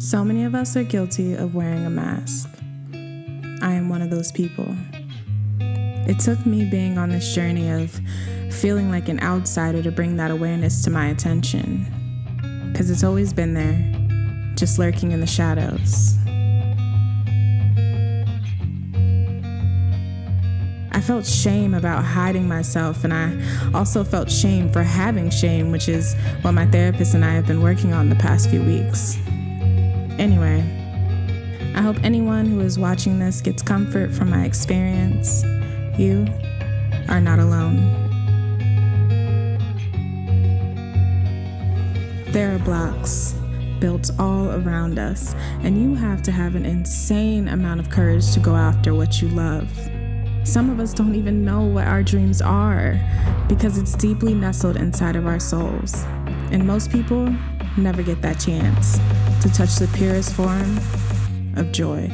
So many of us are guilty of wearing a mask. I am one of those people. It took me being on this journey of feeling like an outsider to bring that awareness to my attention. Because it's always been there, just lurking in the shadows. I felt shame about hiding myself, and I also felt shame for having shame, which is what my therapist and I have been working on the past few weeks. Anyway, I hope anyone who is watching this gets comfort from my experience. You are not alone. There are blocks built all around us, and you have to have an insane amount of courage to go after what you love. Some of us don't even know what our dreams are because it's deeply nestled inside of our souls. And most people never get that chance to touch the purest form of joy.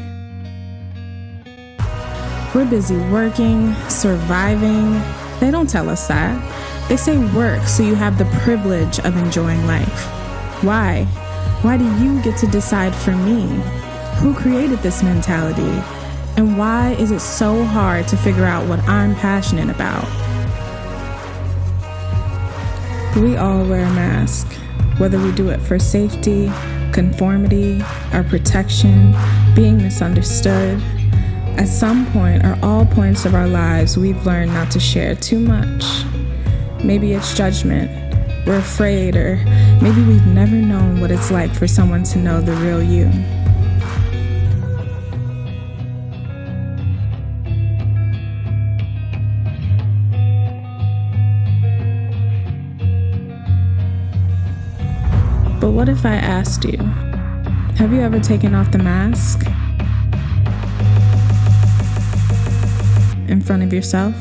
We're busy working, surviving. They don't tell us that. They say work so you have the privilege of enjoying life. Why? Why do you get to decide for me? Who created this mentality? And why is it so hard to figure out what I'm passionate about? We all wear a mask, whether we do it for safety, conformity, or protection, being misunderstood. At some point or all points of our lives, we've learned not to share too much. Maybe it's judgment, we're afraid, or maybe we've never known what it's like for someone to know the real you. But what if I asked you, have you ever taken off the mask in front of yourself?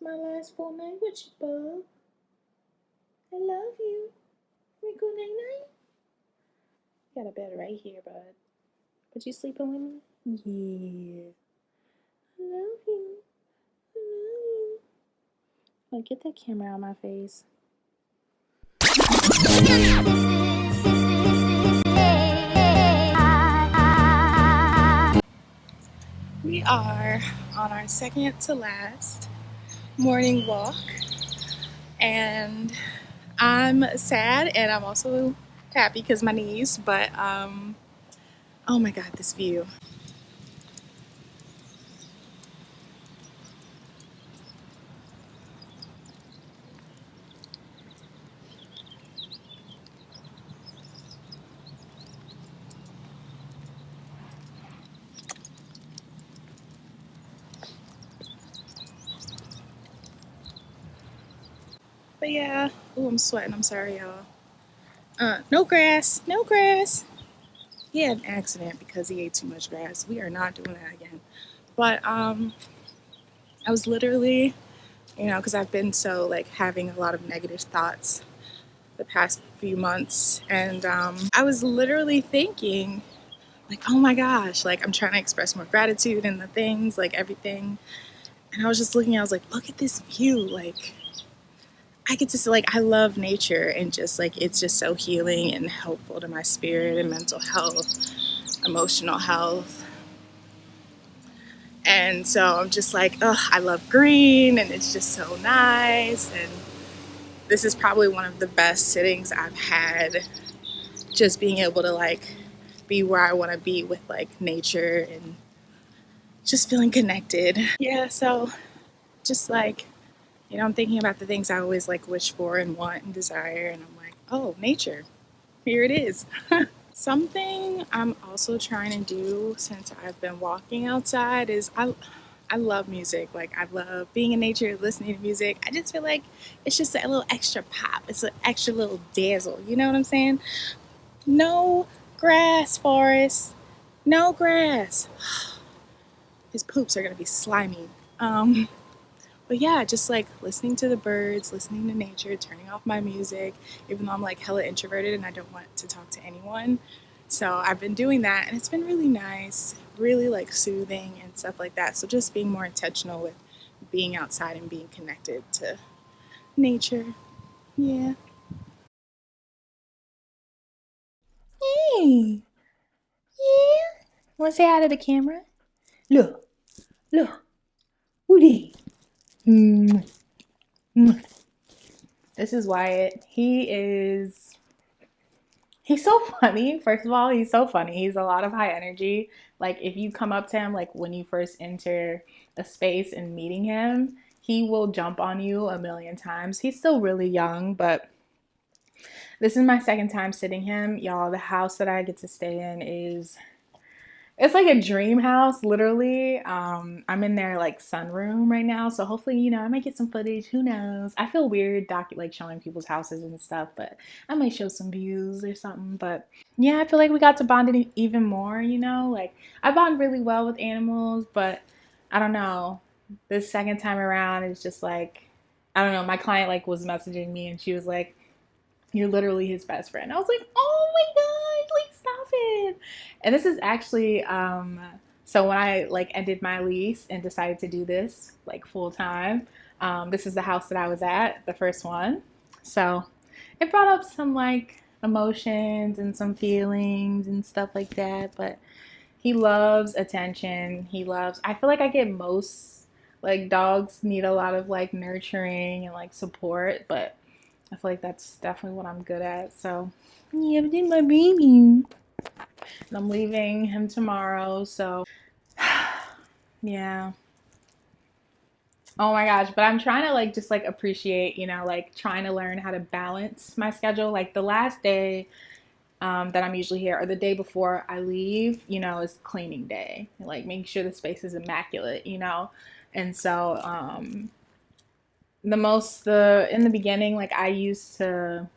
My last full night with you, bub. I love you. We go night night. Got a bed right here, bud. But you sleeping with me? Yeah. I love you. I love you. Oh, get that camera out of my face. We are on our second to last morning walk, and I'm sad and I'm also happy because my knees, but oh my god, this view. But yeah, oh, I'm sweating, I'm sorry y'all. No grass, no grass. He had an accident because he ate too much grass. We are not doing that again. But I was literally, because I've been so like having a lot of negative thoughts the past few months, and I was literally thinking like, oh my gosh, like I'm trying to express more gratitude in the things, like everything. And I was just looking, I was like, look at this view, like I get to see, like, I love nature, and just like it's just so healing and helpful to my spirit and mental health, emotional health. And so I'm just like, oh, I love green, and it's just so nice. And this is probably one of the best sittings I've had, just being able to like be where I want to be with like nature and just feeling connected. Yeah, so just like, I'm thinking about the things I always like wish for and want and desire, and I'm like, oh, nature. here it is. Something I'm also trying to do since I've been walking outside is I love music. Like I love being in nature, listening to music. I just feel like it's just a little extra pop. It's an extra little dazzle. You know what I'm saying? No grass, Forest. No grass. His poops are gonna be slimy. Um, but yeah, just like listening to the birds, listening to nature, turning off my music, even though I'm like hella introverted and I don't want to talk to anyone. So I've been doing that and it's been really nice, really like soothing and stuff like that. So just being more intentional with being outside and being connected to nature. Yeah. Hey, yeah. Want to say hi to the camera? Look, look, Woody. Mm. Mm. This is Wyatt. He's so funny. First of all, he's so funny. He's a lot of high energy. Like if you come up to him, like when you first enter a space and meeting him, he will jump on you a million times. He's still really young, but this is my second time sitting him. Y'all, the house that I get to stay in is it's like a dream house, literally. I'm in their like sunroom right now, so hopefully, I might get some footage. Who knows? I feel weird like showing people's houses and stuff, but I might show some views or something. But yeah, I feel like we got to bond it even more. Like I bond really well with animals, but I don't know. This second time around, it's just like I don't know. My client like was messaging me, and she was like, you're literally his best friend. I was like, oh my gosh, like stop it. And this is actually so when I like ended my lease and decided to do this like full time, this is the house that I was at, the first one. So it brought up some like emotions and some feelings and stuff like that. But he loves attention. I feel like I get most like dogs need a lot of like nurturing and like support, but I feel like that's definitely what I'm good at. So, yeah, but then my baby. And I'm leaving him tomorrow. So, yeah. Oh my gosh. But I'm trying to like just like appreciate, like trying to learn how to balance my schedule. Like the last day that I'm usually here or the day before I leave, is cleaning day. Like making sure the space is immaculate. And so, in the beginning, like I used to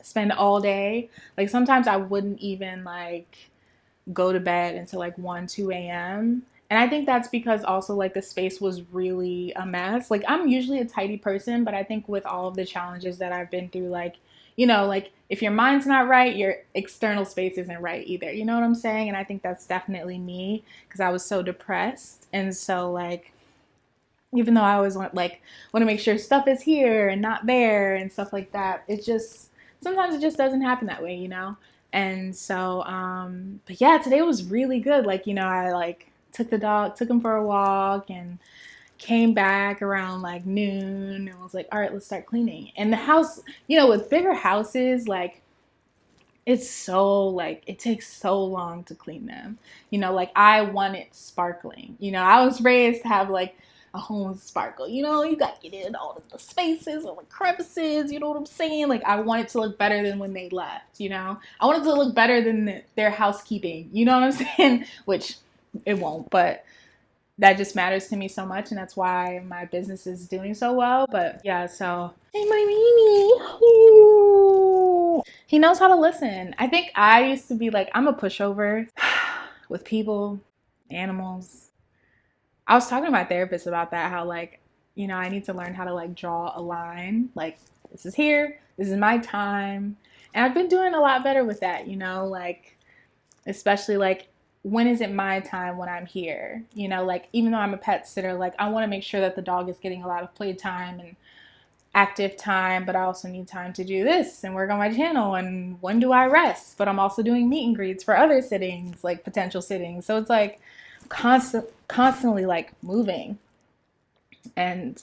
spend all day. Like sometimes I wouldn't even like go to bed until like 1, 2 a.m. And I think that's because also like the space was really a mess. Like I'm usually a tidy person, but I think with all of the challenges that I've been through, like, like if your mind's not right, your external space isn't right either. You know what I'm saying? And I think that's definitely me because I was so depressed. And so like even though I always want to make sure stuff is here and not there and stuff like that, it just sometimes it just doesn't happen that way. And so but yeah, today was really good. Like, I like took him for a walk and came back around like noon and was like, all right, let's start cleaning. And the house, with bigger houses, like it's so like it takes so long to clean them. Like I want it sparkling. I was raised to have like a home with sparkle. You got to get in all of the spaces or the crevices. You know what I'm saying? Like I want it to look better than when they left. I want it to look better than their housekeeping. You know what I'm saying? Which it won't, but that just matters to me so much, and that's why my business is doing so well. But yeah, so hey, my Mimi, he knows how to listen. I think I used to be like I'm a pushover with people, animals. I was talking to my therapist about that, how like I need to learn how to like draw a line. Like this is here, this is my time, and I've been doing a lot better with that. Like especially like when is it my time when I'm here? Like even though I'm a pet sitter, like I want to make sure that the dog is getting a lot of playtime and active time, but I also need time to do this and work on my channel. And when do I rest? But I'm also doing meet and greets for other sittings, like potential sittings. So it's like constantly like moving. And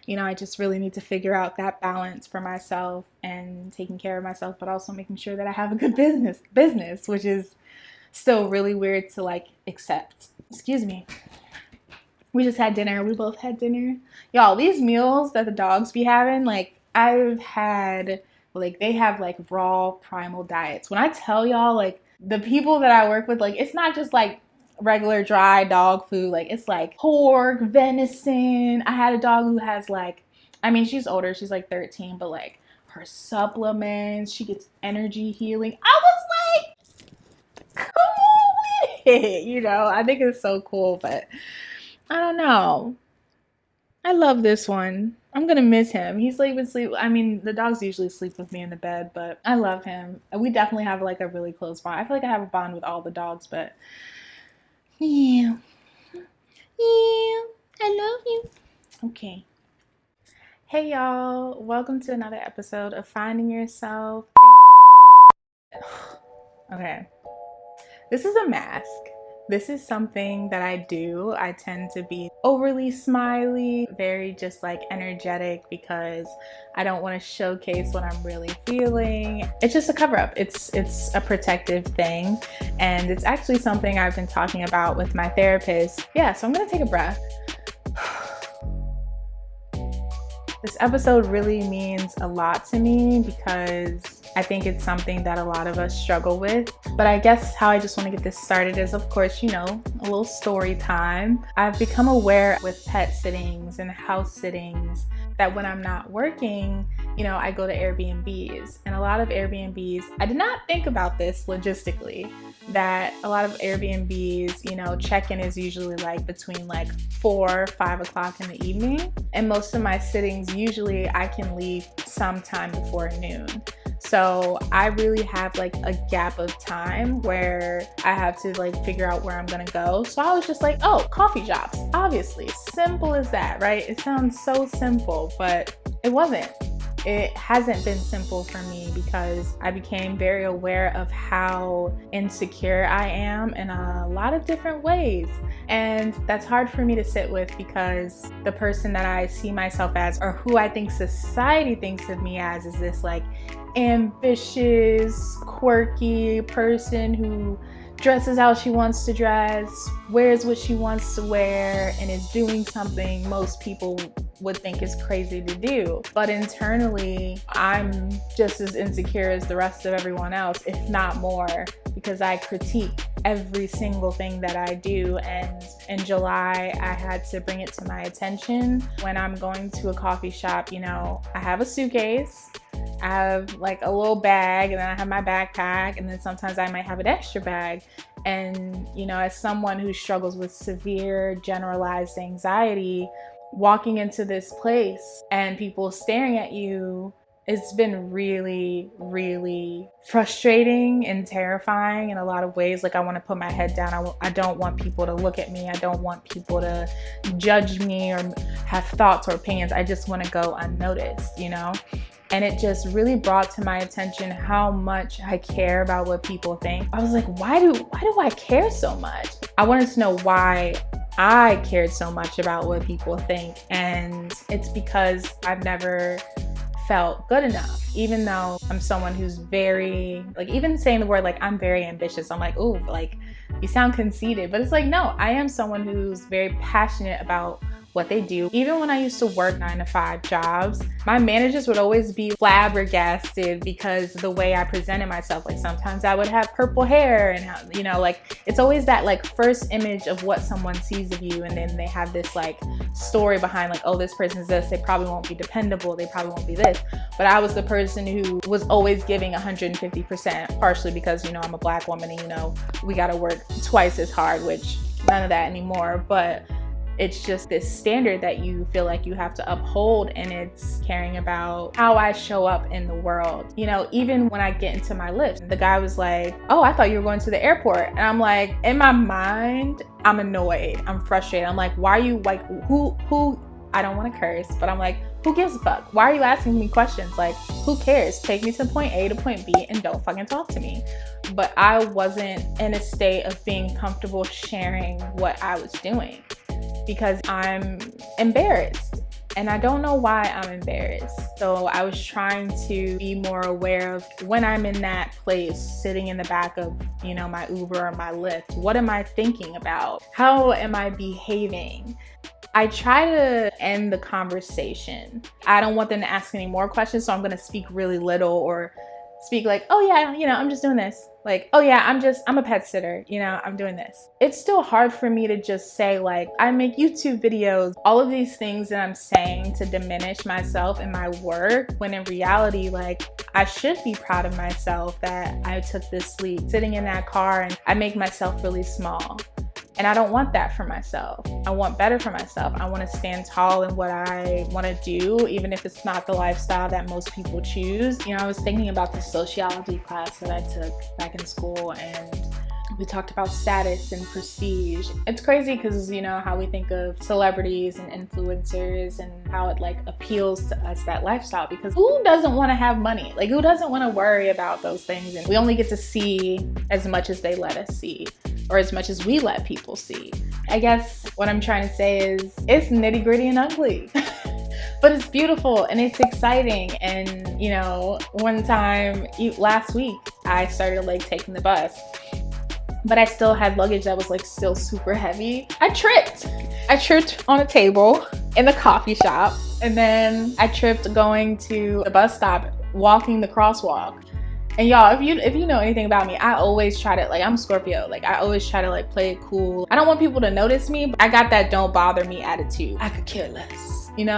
I just really need to figure out that balance for myself and taking care of myself, but also making sure that I have a good business, which is still really weird to like accept. Excuse me. We just had dinner. We both had dinner. Y'all, these meals that the dogs be having, like I've had Like they have like raw primal diets. When I tell y'all, like the people that I work with, like it's not just like regular dry dog food. Like it's like pork, venison. I had a dog who has like, I mean, she's older, she's like 13, but like her supplements, she gets energy healing. I was like, come on with it. You know, I think it's so cool, but I don't know. I love this one. I'm gonna miss him. He's like been sleep. I mean, the dogs usually sleep with me in the bed, but I love him. We definitely have like a really close bond. I feel like I have a bond with all the dogs, but yeah, I love you. Okay. Hey y'all, welcome to another episode of Finding Yourself. Okay. This is a mask. This is something that I do. I tend to be overly smiley, very just like energetic because I don't want to showcase what I'm really feeling. It's just a cover up. It's a protective thing. And it's actually something I've been talking about with my therapist. Yeah, so I'm going to take a breath. This episode really means a lot to me because I think it's something that a lot of us struggle with. But I guess how I just want to get this started is, of course, you know, a little story time. I've become aware with pet sittings and house sittings that when I'm not working, you know, I go to Airbnbs. And a lot of Airbnbs, I did not think about this logistically, that a lot of Airbnbs, you know, check-in is usually like between like 4, 5 o'clock in the evening. And most of my sittings, usually I can leave sometime before noon. So I really have like a gap of time where I have to like figure out where I'm gonna go. So I was just like, oh, coffee shops, obviously. Simple as that, right? It sounds so simple, but it wasn't. It hasn't been simple for me because I became very aware of how insecure I am in a lot of different ways. And that's hard for me to sit with because the person that I see myself as, or who I think society thinks of me as, is this like ambitious, quirky person who dresses how she wants to dress, wears what she wants to wear, and is doing something most people would think is crazy to do. But internally, I'm just as insecure as the rest of everyone else, if not more, because I critique every single thing that I do. And in July, I had to bring it to my attention. When I'm going to a coffee shop, you know, I have a suitcase, I have like a little bag, and then I have my backpack, and then sometimes I might have an extra bag. And, you know, as someone who struggles with severe generalized anxiety, walking into this place and people staring at you, it's been really, really frustrating and terrifying in a lot of ways. Like I want to put my head down. I don't want people to look at me. I don't want people to judge me or have thoughts or opinions. I just want to go unnoticed, you know? And it just really brought to my attention how much I care about what people think. I was like, why do I care so much? I wanted to know why I cared so much about what people think. And it's because I've never felt good enough, even though I'm someone who's very, like, even saying the word, like, I'm very ambitious, I'm like, ooh, like, you sound conceited. But it's like, no, I am someone who's very passionate about what they do. Even when I used to work 9-to-5 jobs, my managers would always be flabbergasted because the way I presented myself. Like sometimes I would have purple hair and how, you know, like it's always that like first image of what someone sees of you, and then they have this like story behind like, oh, this person's this, they probably won't be dependable, they probably won't be this. But I was the person who was always giving 150%, partially because, you know, I'm a Black woman and, you know, we gotta work twice as hard, which none of that anymore. But it's just this standard that you feel like you have to uphold, and it's caring about how I show up in the world. You know, even when I get into my lift, the guy was like, oh, I thought you were going to the airport. And I'm like, in my mind, I'm annoyed, I'm frustrated. I'm like, why are you like, who, I don't want to curse, but I'm like, who gives a fuck? Why are you asking me questions? Like, who cares? Take me to point A to point B and don't fucking talk to me. But I wasn't in a state of being comfortable sharing what I was doing, because I'm embarrassed and I don't know why I'm embarrassed. So I was trying to be more aware of when I'm in that place, sitting in the back of, you know, my Uber or my Lyft, what am I thinking about? How am I behaving? I try to end the conversation. I don't want them to ask any more questions, so I'm gonna speak really little or speak like, oh yeah, I'm just doing this. Like, oh yeah, I'm a pet sitter, I'm doing this. It's still hard for me to just say like, I make YouTube videos, all of these things that I'm saying to diminish myself and my work, when in reality, like, I should be proud of myself that I took this leap. Sitting in that car and I make myself really small. And I don't want that for myself. I want better for myself. I want to stand tall in what I want to do, even if it's not the lifestyle that most people choose. I was thinking about the sociology class that I took back in school, and we talked about status and prestige. It's crazy because how we think of celebrities and influencers and how it like appeals to us, that lifestyle, because who doesn't want to have money? Like, who doesn't want to worry about those things? And we only get to see as much as they let us see, or as much as we let people see. I guess what I'm trying to say is it's nitty gritty and ugly. But it's beautiful and it's exciting. And one time last week I started like taking the bus, but I still had luggage that was like still super heavy. I tripped on a table in the coffee shop, and then I tripped going to the bus stop, walking the crosswalk. And y'all, if you know anything about me, I always try to, like, I'm Scorpio, like I always try to like play it cool. I don't want people to notice me, but I got that don't bother me attitude. I could care less, and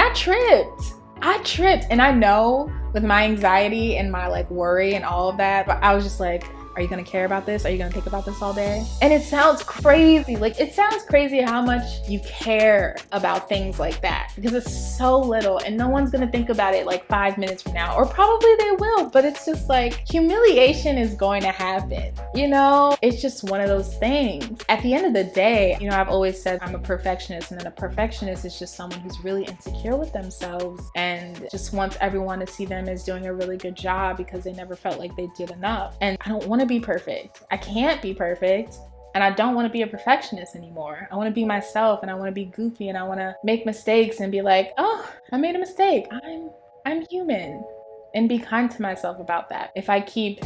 I tripped, and I know with my anxiety and my like worry and all of that, but I was just like, are you gonna care about this? Are you gonna think about this all day? And it sounds crazy. Like, it sounds crazy how much you care about things like that, because it's so little and no one's gonna think about it like 5 minutes from now, or probably they will, but it's just like, humiliation is going to happen. It's just one of those things. At the end of the day, I've always said I'm a perfectionist, and then a perfectionist is just someone who's really insecure with themselves and just wants everyone to see them as doing a really good job because they never felt like they did enough. And I don't want to be perfect. I can't be perfect, and I don't want to be a perfectionist anymore. I want to be myself, and I want to be goofy, and I want to make mistakes and be like, oh, I made a mistake. I'm human, and be kind to myself about that. If I keep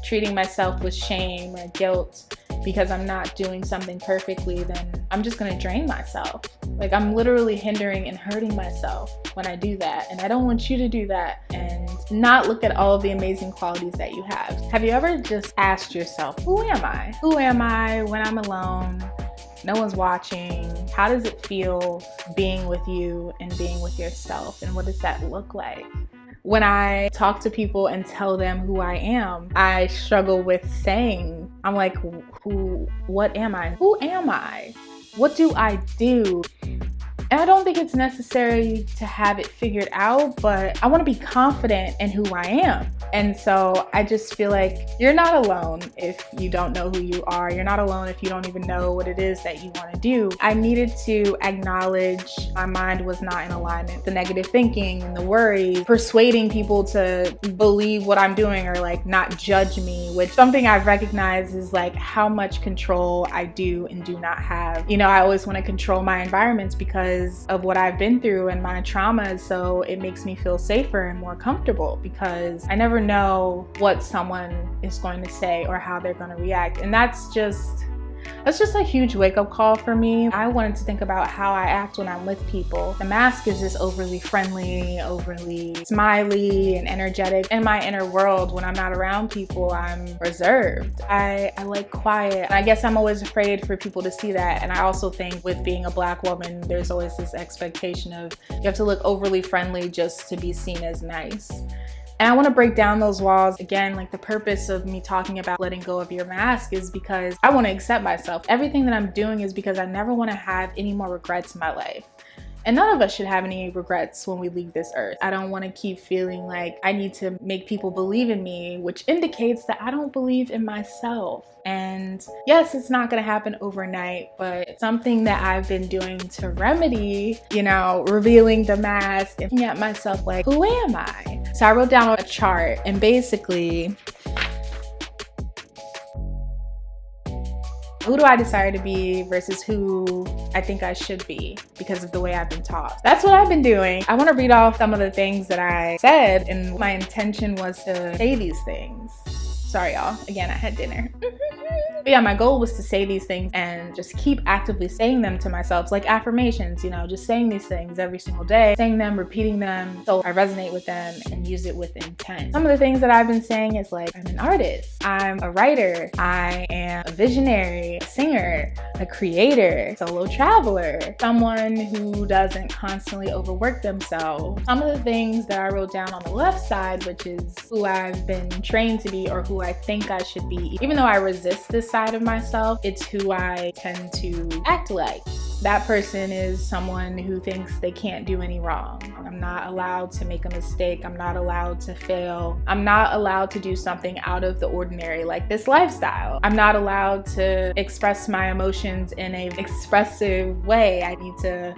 treating myself with shame or guilt because I'm not doing something perfectly, then I'm just gonna drain myself. Like, I'm literally hindering and hurting myself when I do that. And I don't want you to do that and not look at all of the amazing qualities that you have. Have you ever just asked yourself, who am I? Who am I when I'm alone? No one's watching. How does it feel being with you and being with yourself? And what does that look like? When I talk to people and tell them who I am, I struggle with saying, I'm like, what am I? Who am I? What do I do? And I don't think it's necessary to have it figured out, but I want to be confident in who I am. And so I just feel like you're not alone if you don't know who you are. You're not alone if you don't even know what it is that you want to do. I needed to acknowledge my mind was not in alignment. The negative thinking and the worry, persuading people to believe what I'm doing or like not judge me, which something I've recognized is like how much control I do and do not have. I always want to control my environments because of what I've been through and my traumas, so it makes me feel safer and more comfortable because I never know what someone is going to say or how they're going to react. And that's just a huge wake-up call for me. I wanted to think about how I act when I'm with people. The mask is just overly friendly, overly smiley and energetic. In my inner world, when I'm not around people, I'm reserved. I like quiet. And I guess I'm always afraid for people to see that. And I also think with being a Black woman, there's always this expectation of you have to look overly friendly just to be seen as nice. And I want to break down those walls. Again, like the purpose of me talking about letting go of your mask is because I want to accept myself. Everything that I'm doing is because I never want to have any more regrets in my life. And none of us should have any regrets when we leave this earth. I don't want to keep feeling like I need to make people believe in me, which indicates that I don't believe in myself. And yes, it's not going to happen overnight, but it's something that I've been doing to remedy, revealing the mask and looking at myself like, who am I? So I wrote down a chart, and basically, who do I desire to be versus who I think I should be because of the way I've been taught. That's what I've been doing. I want to read off some of the things that I said, and my intention was to say these things. Sorry, y'all. Again, I had dinner. But yeah, my goal was to say these things and just keep actively saying them to myself, like affirmations, you know, just saying these things every single day, saying them, repeating them, so I resonate with them and use it with intent. Some of the things that I've been saying is like, I'm an artist, I'm a writer, I am a visionary, a singer, a creator, solo traveler, someone who doesn't constantly overwork themselves. Some of the things that I wrote down on the left side, which is who I've been trained to be or who I think I should be. Even though I resist this side of myself, it's who I tend to act like. That person is someone who thinks they can't do any wrong. I'm not allowed to make a mistake. I'm not allowed to fail. I'm not allowed to do something out of the ordinary like this lifestyle. I'm not allowed to express my emotions in an expressive way. I need to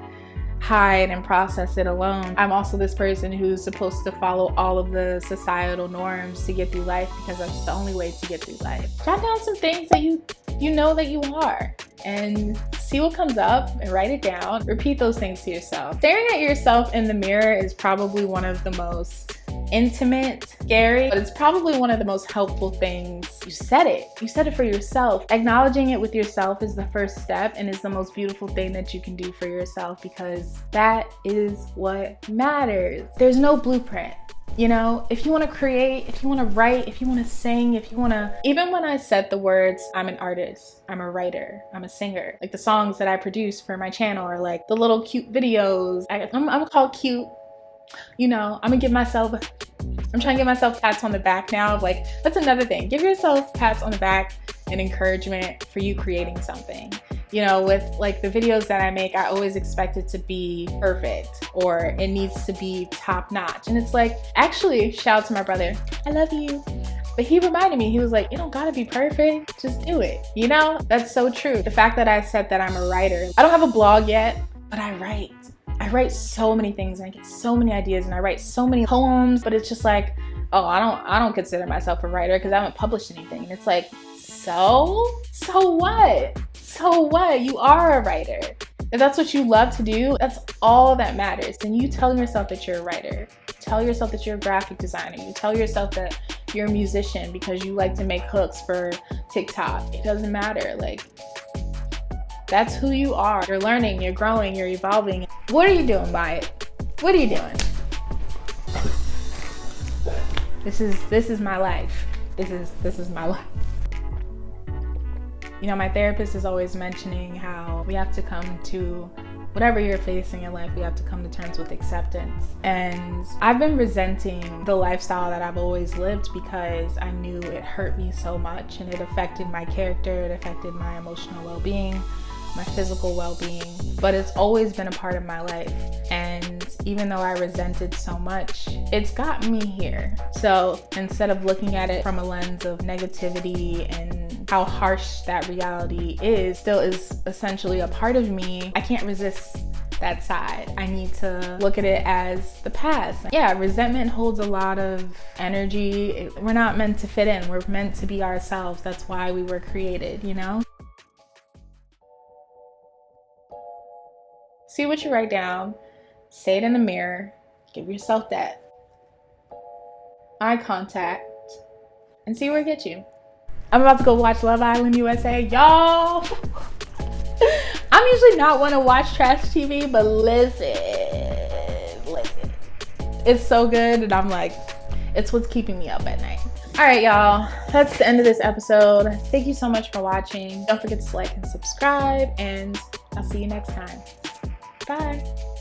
hide and process it alone. I'm also this person who's supposed to follow all of the societal norms to get through life because that's the only way to get through life. Jot down some things that you know that you are and see what comes up and write it down. Repeat those things to yourself. Staring at yourself in the mirror is probably one of the most intimate, scary, but it's probably one of the most helpful things. You said it for yourself. Acknowledging it with yourself is the first step and is the most beautiful thing that you can do for yourself, because that is what matters. There's no blueprint. You know, if you want to create, if you want to write, if you want to sing, if you want to, even when I said the words, I'm an artist, I'm a writer, I'm a singer, like the songs that I produce for my channel are like the little cute videos. I'm called cute. You know, I'm trying to give myself pats on the back now. Like, that's another thing. Give yourself pats on the back and encouragement for you creating something. You know, with like the videos that I make, I always expect it to be perfect or it needs to be top notch. And it's like, actually, shout out to my brother, I love you. But he reminded me, he was like, you don't gotta be perfect, just do it. You know, that's so true. The fact that I said that I'm a writer, I don't have a blog yet, but I write so many things and I get so many ideas and I write so many poems, but it's just like, oh, I don't consider myself a writer because I haven't published anything. And it's like, so what? So what? You are a writer. If that's what you love to do, that's all that matters. Then you tell yourself that you're a writer. Tell yourself that you're a graphic designer. You tell yourself that you're a musician because you like to make hooks for TikTok. It doesn't matter. Like, that's who you are. You're learning, you're growing, you're evolving. What are you doing, Wyatt? What are you doing? This is my life. This is my life. You know, my therapist is always mentioning how we have to come to whatever you're facing in life, we have to come to terms with acceptance. And I've been resenting the lifestyle that I've always lived because I knew it hurt me so much and it affected my character, it affected my emotional well-being, my physical well-being, but it's always been a part of my life. And even though I resented so much, it's got me here. So instead of looking at it from a lens of negativity and how harsh that reality is, still is essentially a part of me, I can't resist that side. I need to look at it as the past. Yeah, resentment holds a lot of energy. We're not meant to fit in. We're meant to be ourselves. That's why we were created, you know? See what you write down, say it in the mirror, give yourself that eye contact, and see where it gets you. I'm about to go watch Love Island USA, y'all. I'm usually not one to watch trash TV, but listen. It's so good, and I'm like, it's what's keeping me up at night. All right, y'all, that's the end of this episode. Thank you so much for watching. Don't forget to like and subscribe, and I'll see you next time. Bye.